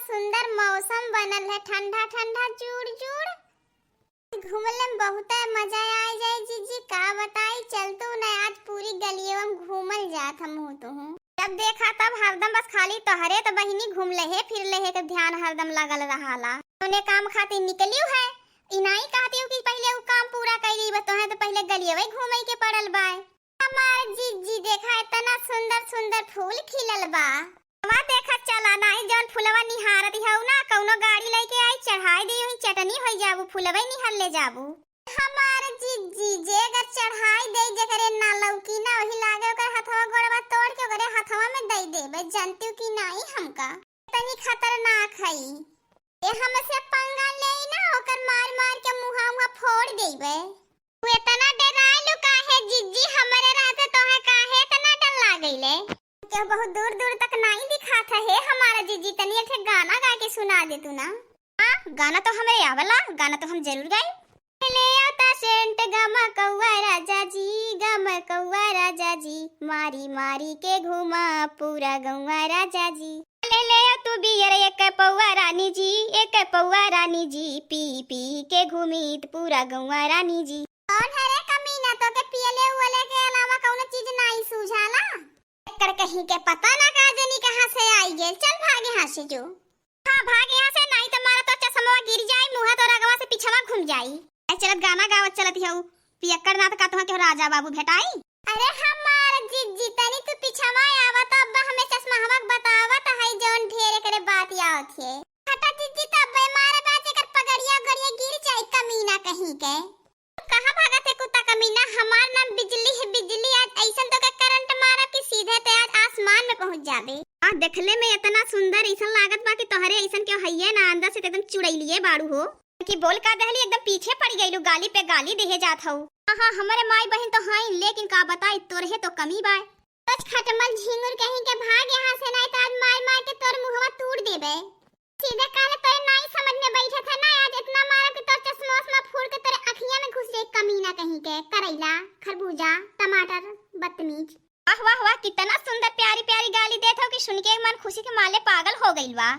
सुंदर मौसम बनल है, ठंडा ठंडा चूड़ चूड़। घूमले में बहुत मजा आ जाए जीजी, का बताई। चलतू न आज पूरी गलियों में घूमल जात हम हो तो हूँ। जब देखा तब हरदम बस खाली तोहरे तो बहिनी घूम ले फिर ले के ध्यान हरदम लगल रहाला। तूने काम खातिर निकलियो है, इनाई कहती हूँ कि पहले वो काम पूरा कर ली, तो पहले गलियों में घूमे के पड़ल बा। हमार जीजी देखा इतना सुंदर सुंदर फूल खिलल बा। वहाँ देखा चला नहीं जौन फुलवा निहारत हऊ ना, कौनो गाड़ी लेके आई चढ़ाई दी हुई चटनी हो जाबू, फुलवा निहार ले जाबू। हमार जीजी जे अगर चढ़ाई दे जकरे ना लौकी ना वही लागे ओकर हथवा गोड़वा तोड़ के ओकरे हथवा में दे देबे। जानती कि नहीं हमका तनी खतरनाक हई, ए हमसे पंगा ले ना ओकर मार मार के मुहा मुहा फोड़ देबे। तू इतना डराइलू काहे जीजी, हमरे रहते तोहे काहे इतना डर लागइले? क्या बहुत दूर दूर तक नहीं दिखाता है हमारा जीजी, तनी एक गाना गा के सुना दे तू ना। हाँ गाना तो हमें आवला, गाना तो हम जरूर गाए। ले आता सेंट गमा कौआ राजा जी, गमा कौआ राजा जी, मारी मारी के घुमा पूरा गौआ राजा जी। ले तू बियर एक पौआ रानी जी, एक पौआ रानी जी, पी पी के घूमी पूरा गौआ रानी जी। कौन है रे कमीना, तो के पियले वाले के अलावा कौनो चीज नहीं सूझाला? कर कहीं के पता ना का जनी कहां से आई गेल। चल भाग यहां से जो। हां भाग यहां से, नहीं तो मारा तो चश्मा गिर जाई, मुंह तो रगवा से पीछवा घूम जाई। ए चलत गाना गावत चलत हऊ, पियक्कर ना तो का के राजा बाबू भेटाई। अरे हमार जीजी तनी तू पीछवा आवत, अब हमें चश्मा हवक बतावत है जौन ढेर करे बात आवत है। हटा जीजी तब मारे बात कर पगड़िया गड़िया गिर जाई कमीना कहीं के। कहां भागत है कुत्ता कमीना, हमार नाम बिजली है बिजली, आज ऐसन तो का करंट मारा कि सीधे ते आज आसमान में पहुंच जाबे। आ देखले में इतना सुंदर ऐसन लागत बा कि तोहरे ऐसन क्यों हइये ना, अंदर से एकदम चुड़ैलिए बाड़ू हो कि बोल का दहली एकदम पीछे पड़ गइलू, गाली पे गाली देहे जात हऊ। हां हमारे माई बहन तो हां, लेकिन का बताई तोरहे तो कमी बा। सच खटमल झिंगुर कहीं के भाग यहां से, नहीं तो आज मार मार के तोर मुंहवा तोड़ देबे। सीधे काहे तोरे नहीं समझ में बैठा था ना, आज इतना मारा कि तोर चश्मा उस्मा फोड़ के तेरे अखियां में घुस गई कमीना कहीं के। करैला खरबूजा टमाटर बदतमीज। वाह वाह वाह, कितना सुंदर प्यारी प्यारी गाली देत हो कि सुन के मन खुशी के माले पागल हो गइल बा।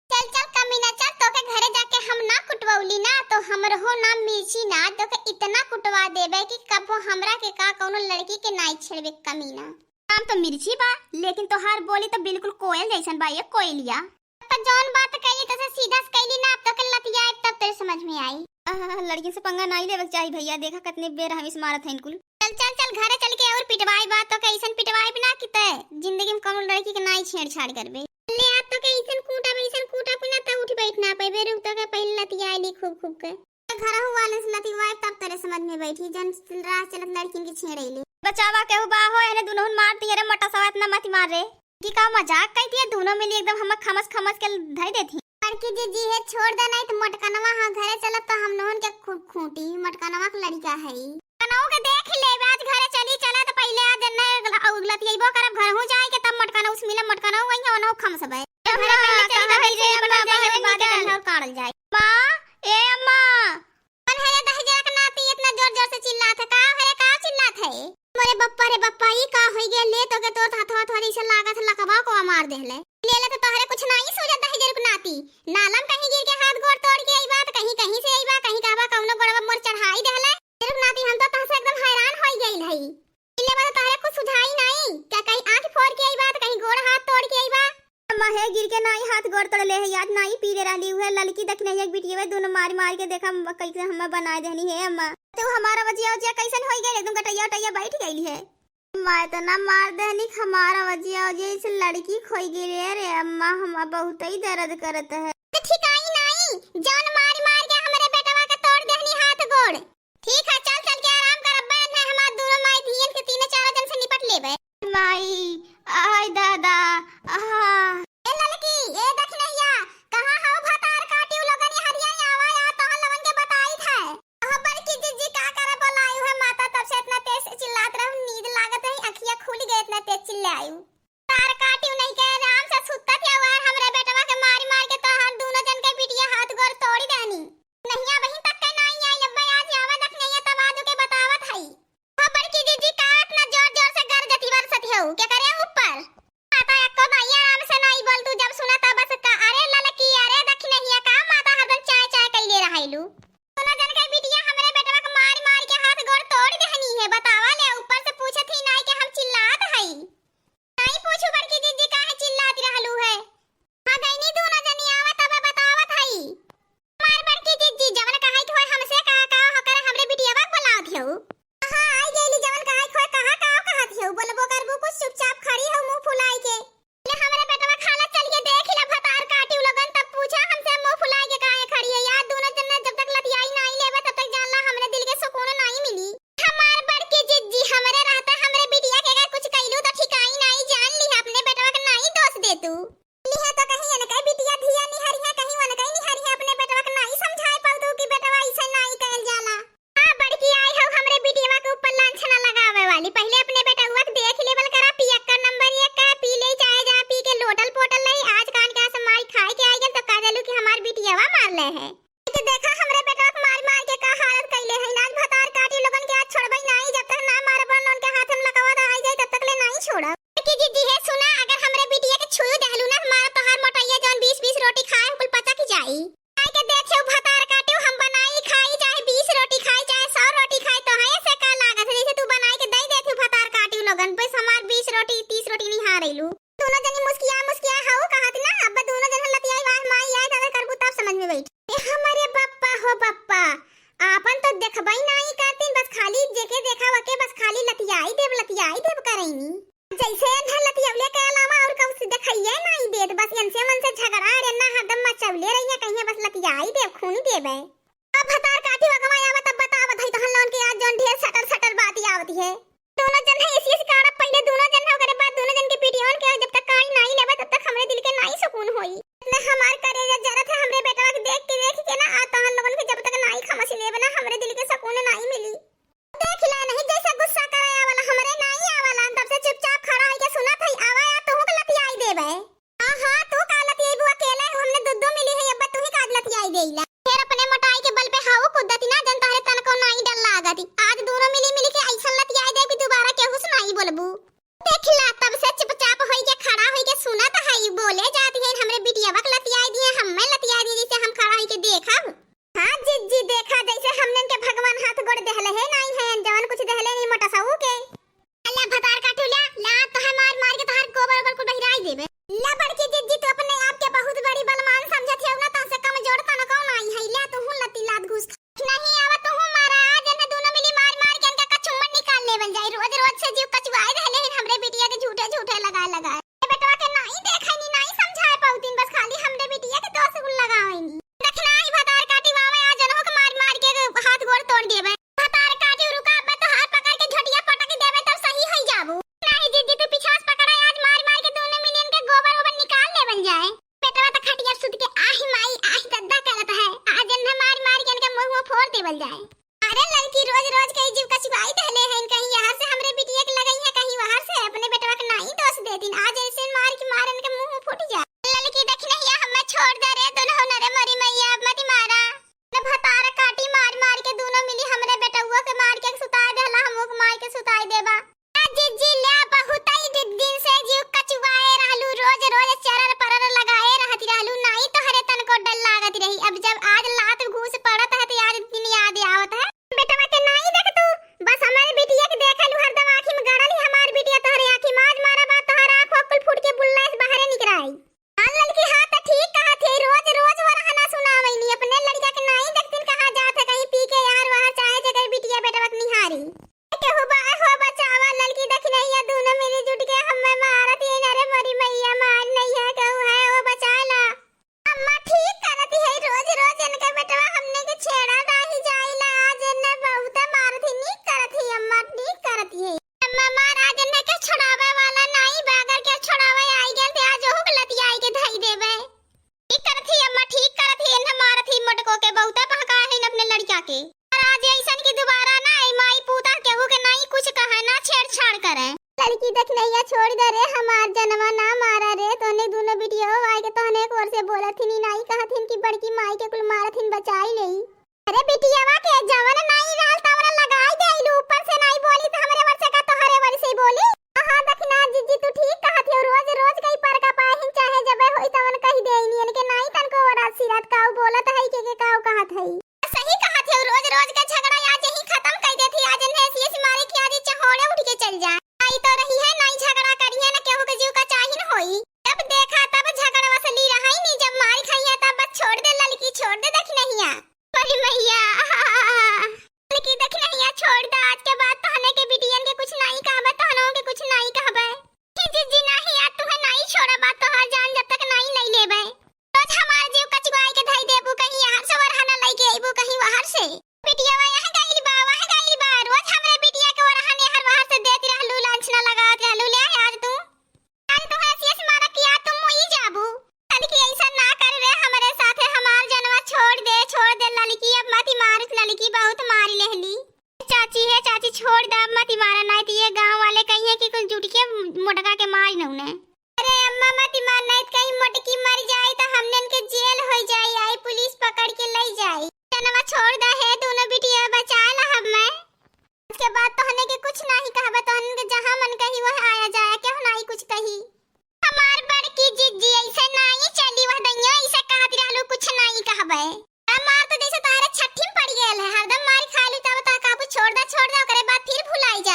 चल चल कमीना चल, तो के घरे जाके हम ना कुटवौली ना तो हमरहो नाम मिर्ची ना, तो के इतना कुटवा देबे कि कबो हमरा के का कोनो लड़की के नाई छेड़बे कमीना। नाम तो मिर्ची बा, लेकिन तोहार बोली तो बिल्कुल कोयल जैसन बा, ये कोयलिया। तो जौन बात कही तो सीधा से कहली ना, अब तो के लतिया तब तेरे समझ में आई। लड़की से पंगा नहीं लेवे चाहिए भैया, देखा कितने बेर हम इस मारत हैं इनकुल। चल चल चल घरे चल के और पिटवाई बात तो कैसन पिटवाई बिना किते जिंदगी में कौन लड़की के नाई छेड़छाड़ करबे। ले आ तो कैसन कूटा बिना त उठ बैठ ना पेबे, रुक तो के पहले लतिया आईली खूब खूब के। घर हुआ ने लतिवाई तब तेरे समझ में बैठी, जन राह चलत लड़की के छेड़ैली। बचावा के बा हो एने दुनों मार दिए रे, मटा सवा इतना मत मार रे कि का मजाक कहती है, दोनों मिली एकदम हम खमस खमस के धर देती। पर की जी है छोड़ दे, नहीं तो मटकनवा हां घरे चलत तो हम नोन के खूब खूंटी मटकनवा के लड़का है। कनौ के देख ले आज घरे चली चला तो पहले आ जन्ना अगलत यइबो करब, घर हो जाए के तब मटकना उस मिले मटकना वही ओनो खमस बे। घरे पहले चली तो भाई जे बना दे बाद कंधा काटल जाए। मां ए अम्मा कौन है दहजा के नाती इतना जोर जोर से चिल्लात है, का है का चिल्लात है? मोरे बप्पा रे बप्पा ई का होई गया, ले तो के तो हाथवा थोड़ी से लागत लकवा को मार देले। ले ले तो तोहरे कुछ नहीं सूझत है जरूर नाती, नालम कहीं गिर के हाथ गोड़ तोड़ के आई बात, कहीं कहीं से आई बा, कहीं कहबा कौनो गोड़वा मोर चढ़ाई देले। जरूर नाती हम तो तहसे एकदम हैरान होई गइल हई। ले बा तोहरे कुछ सुझाई नहीं, क्या कहीं आंख फोड़ के आई बात, कहीं गोड़ हाथ तोड़ के आई बा। अम्मा है गिर के नहीं हाथ गोड़ तोड़ ले है, याद नहीं पीले रहली हुए लड़की देखने एक बिटिया वे दोनों मार मार के देखा कैसे हम बना देनी है। अम्मा तो हमारा वजिया वजिया कैसन होई गेल, एकदम गटैया टैया बैठ गइली है। मैं तो ना मार देनी, हमारा वजिया वजिया इस लड़की खोई गिरे रे अम्मा, हम बहुत ही दर्द करत है। तो ठिकाई नहीं जान मार मार के हमारे बेटवा के तोड़ देनी हाथ गोड़। ठीक है चल चल के आराम कर, अब है हमार दोनों माई धियन के तीन चार जन से निपट लेबे। माई आय दादा ए लड़की ए दखनैया कहां हो भतार काटी लोगन हरिया आवा या तो लोगन के बताई था। हां बड़की जीजी का करे बोलाई है माता, तब से इतना तेज चिल्लात रहू, नींद लागत है अखियां खुल गई इतना तेज चिल्लायू। तार काटी नहीं के आराम से सुत्ता थे और हमरे बेटवा के मार मार के तो हम दोनों जन के बिटिया हाथ गोड़ तोड़ी देनी। नहिया बहिन तक के नहीं आई, अब आज आवा दखनैया तब आजू के बतावत हई। हां बड़की जीजी का इतना जोर जोर से गरजती बरसत है, क्या करे ऊपर आता एको तू लिया तो कहीं न कहीं बिटिया धिया निहारी है कहीं वन कहीं निहारी है अपने बेटवा के नहीं समझाए पाऊ तू कि बेटवा ऐसे नहीं कहल जाला। हां बड़की आई हो हमरे बिटिया के ऊपर लांछना लगावे वाली पहले अपने बेटवा के देख लेवल करा पियक्कर नंबर 1 का पी ले चाहे जा पी के लोटल पोटल नहीं आज कान का से मार खाए के आई गन तो कह देलू कि हमार बिटिया मार ले है कि देखा हमरे बेटवा के मार मार के का हालत कैले है नाच भतार काटी लोगन के आज छोड़बई नहीं जब तक ना मारबन लोन के हाथ में लगावा द आई जाए तब तक ले नहीं छोड़ा कि जी है सुना अगर हमरे बिटिया के छुयो देहलू ना हमारा तोहार मोटैया जौन 20-20 रोटी खाए कुल पता की जाई आई के देखे भतार काटे हम बनाई खाई चाहे 20 रोटी खाई चाहे 100 रोटी खाई तो है से का लागत है जैसे तू बनाई के दई देथू भतार काटी लोगन बस हमार 20 रोटी 30 रोटी नहीं हारेलू दोनों जनी मुस्किया हाउ कहत ना अब दोनों जन लतियाई वाह माई आई तब करबू तब समझ में बैठ ए हमारे बप्पा हो बप्पा आपन तो देखबई नहीं करतीन बस खाली जेके देखावा के बस खाली लतियाई देव करईनी जैसे अंधा लतियवले के अलावा और कब से देखइए नहीं देत बस इनसे मन से झगड़ा रे ना हदम मचवले रहिए कहीं बस लतियाई देव खून देबे अब भतार काटी वगवा आवा तब बतावत है तहन लोन के आज जौन ढेर सटर बात आवती है दोनों जन है इसी से काड़ा पहले दोनों जन हो करे बाद दोनों जन के पीटियोन के जब तक काई नहीं लेबे तब तक हमरे दिल के नहीं सुकून होई इतना हमार करे जरूरत है हमरे बेटवा के देख के ना आ तहन लोगन के जब तक नहीं खमसी लेबे ना हमरे दिल के सुकून नहीं मिली देख ले नहीं जैसा गुस्सा कराया वाला हमरे नहीं आवाला तब से चुपचाप खड़ा है के सुना थई आवा या तू के लतियाई देबे हां तू का लतियाई बुआ अकेले हमने दुद्दू मिली है अब तू ही का लतियाई देइला फिर अपने मोटाई के बल पे हाउ कुदती ना जन तारे तन को नहीं डर लागती आज दोनों मिली के ऐसा लतियाई दे कि दोबारा केहू से नहीं बोलबू देखला तब से चुपचाप होई के खड़ा होई के सुना त है बोले जाती है हमरे बिटिया बक लतियाई दिए हमें लतियाई दी से हम खड़ा होई के देखब हां जी देखा जैसे हमने के भगवान हाथ गोड़ देहले है नहीं है जवान कुछ देहले नहीं मोटा साहू के अल्लाह भतार काटूला ला तो मार के तोहर गोबर को बहिराई देबे ला बड़की जिज्जी तो अपने आप के बहुत बड़ी बलवान समझत है ना ता से कम जोड़ ता न कौन आई है ला तू लती लात घुस नहीं आवा तू मारा आज ने दोनों मिली मार के इनका कचुम्मन निकाल लेवल जाई रोज से जीव कचवाए रहले हमरे बिटिया के झूठे लगा बेटवा के नहीं देखैनी नहीं समझाए पाउतीन बस खाली हमरे बिटिया के दोस्त गुल लगावैनी देखना ही भतार काटी वावे आज जनहो के मार के हाथ गोड़ तोड़ देबे भतार काटी रुका अब तो हाथ पकड़ के झटिया पटक देबे तब सही होई जाबू नहीं जीजी तू पीछास पकड़ा आज मार के दोनों मिलियन के गोबर निकाल लेवल जाए बेटवा त खटिया सुत के आही माई आही दद्दा करत है आज ने मार के इनका मुंह फोड़ देवल जाए अरे लड़की रोज कहीं जीव कचवाई देले हैं कहीं यहां से हमरे बिटिया के लगई है कहीं वहां से अपने बेटवा के नहीं दोष देतीन आज ऐसे मार के मुंह फूट जाए लड़की देख नहीं हम छोड़ दे रे दोनों नरे मरी मैया मत मारा न भतार काटी मार के दोनों मिली हमरे बेटवा के मार के सुता देला हमो के मार के सुताई देबा जी ले बहुत ही दिन से जीव कचवाए रहलू रोज चरर परर लगाए रहती रहलू नहीं तो हरे तन को डर लागत रही अब जब आज लात घूस पड़त है तो याद दिन याद आवत है बेटवा के नहीं देख तू बस हमारे बिटिया के देखलू हरदम आंखी में गड़ल हमार बिटिया तोहरे आंखी माज मारा बात तोहर आंख ओकुल फूट के बुल्ला से बाहर निकराई हां लड़की हां त ठीक कहा थे रोज वरहना सुनावैनी अपने लड़का के नहीं देखतिन कहां जात है कहीं पी के यार वहां चाहे जगह बिटिया बेटवा के निहारी के हो बचावा लड़की देख नहीं है दोनों मिली जुट के हमें मारत है रे मरी मैया मार नहीं है कहू है वो बचाला अम्मा ठीक करती है रोज इनका बेटवा हमने के छेड़ा दाही जाइला आज ने बहुत मारती नहीं करती अम्मा ठीक करती है अम्मा महाराज ने के छुड़ावे वाला नहीं बागर के छुड़ावे आई गेल ते आज हो लतियाई के धई देबे ठीक करती अम्मा ठीक करती न मारती मटको के बहुत पहका है अपने लड़का के आज ऐसन की दोबारा ना माई पूता केहू के नहीं कुछ कहे ना छेड़छाड़ करे लड़की देख नहीं छोड़ दे रे हमार जनवा ना मारा रे तोने दोनों बिटिया आए के तोने एक और से बोलथिन नहीं कहथिन कि बड़की माई के कुल मारथिन बचाई नहीं अरे बिटियावा के जवन नहीं रहल तवरा लगाई देलू ऊपर से नहीं बोली त हमरे वर्षे का तोहरे वर्षे बोली हां देखना जीजी तू ठीक कहत हो रोज कई पर का पाहिन चाहे जबे होई तवन कहि देनी इनके नहीं तन को वरात सिरात काऊ बोलत है के काऊ कहत है सही कहत हो रोज का झगड़ा आज ही खत्म कर देती आज ने ऐसी मारे कि आज चहोड़े उठ के चल जाए आई तो रही है नहीं झगड़ा करी है ना केहू के जीव का चाहिन होई जब देखा तब झगड़ा वसली रहा ही नहीं जब मार खाई है तब बस छोड़ दे लड़की छोड़ दे देख नहीं है पर मैया लड़की देख नहीं है छोड़ दे आज के बाद तहने के बिटियन के कुछ नहीं कहबे तहनों के कुछ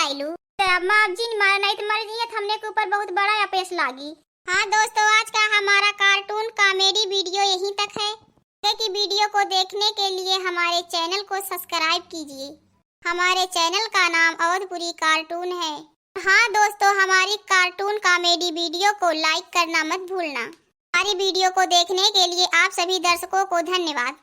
आइलू। अम्मा अब जी मारा नहीं तो मर जी, हमने के ऊपर बहुत बड़ा अपेस लागी। हाँ दोस्तों, आज का हमारा कार्टून कॉमेडी वीडियो यहीं तक है। आगे की वीडियो को देखने के लिए हमारे चैनल को सब्सक्राइब कीजिए। हमारे चैनल का नाम अवधपुरी कार्टून है। हाँ दोस्तों, हमारी कार्टून कॉमेडी वीडियो को लाइक करना मत भूलना। हमारी वीडियो को देखने के लिए आप सभी दर्शकों को धन्यवाद।